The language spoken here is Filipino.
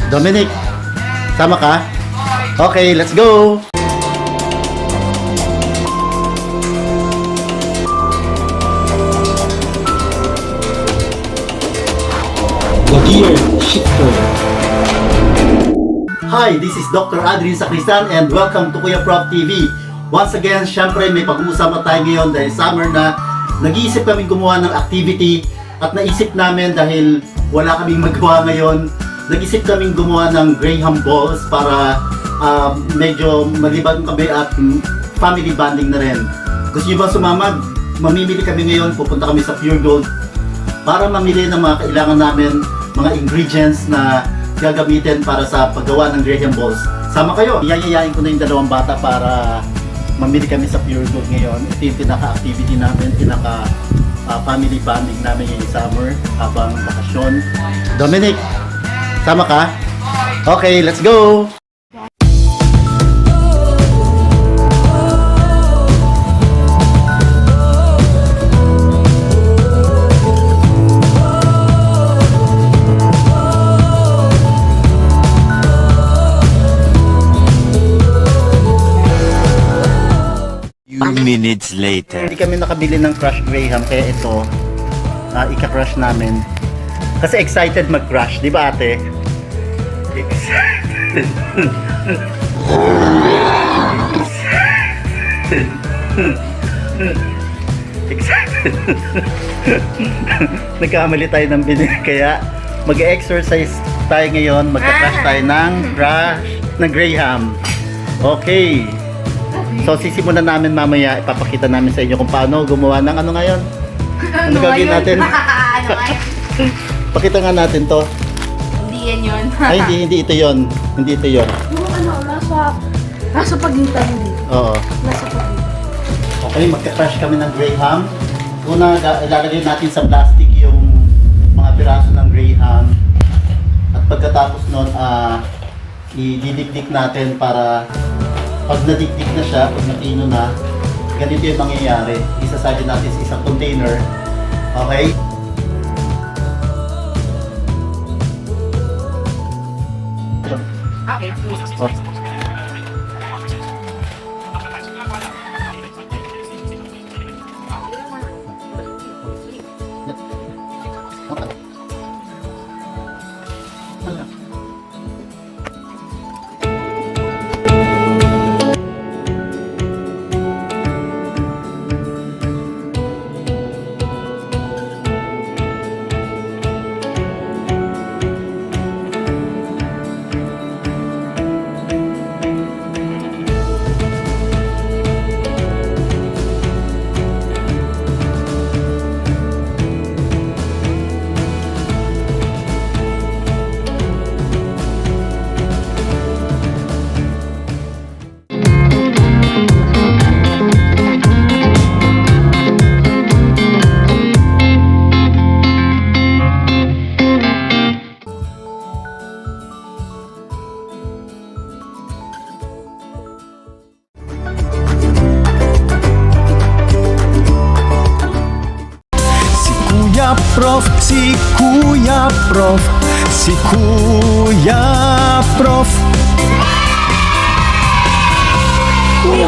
Dominic, sama ka? Okay, let's go! The Gear Shifter. Hi, this is Dr. Adrian Sacristan and welcome to Kuya Prof TV. Once again, syempre may pag-uusap tayo ngayon dahil summer na. Nag-iisip kami gumawa ng activity at naisip namin dahil wala kaming magawa ngayon, nag-isip kaming gumawa ng Graham balls para medyo malibang kami at family bonding na rin. Gusto nyo ba sumama? Mamimili kami ngayon, pupunta kami sa Pure Gold para mamili ng mga kailangan namin, mga ingredients na gagamitin para sa paggawa ng Graham balls. Sama kayo! Iyayayain ko na yung dalawang bata para mamili kami sa Pure Gold ngayon. Ito yung pinaka-activity namin, family bonding namin yung summer habang bakasyon. Dominic, sama ka? Okay, let's go! Minutes later. Hindi kami nakabili ng Crush Graham kaya ito ika-crush namin. Kasi excited mag-crush, di ba ate? Excited. Excited. Nagkamali tayo ng binili kaya mag-exercise tayo ngayon, magka-crush tayo ng Graham. Okay. So sisimulan namin mamaya, ipapakita namin sa inyo kung paano gumawa ng ano ngayon. Ano gagawin natin? Ano ngayon? Pakita nga natin to. Hindi yan yun. Ay, hindi ito yon. Hindi ito yon. Yung ano, nasa pagitan din. Oo. Nasa pagitan. Okay, magka-crush kami ng Graham. Una, ilalagay natin sa plastic yung mga piraso ng Graham. At pagkatapos nun, ididikdik natin para pag nadikdik na siya, pag matino na, ganito yung mangyayari. Isasali natin sa isang container. Okay? Okay. Oh. Si Kuya Prof, si Kuya Prof. Kuya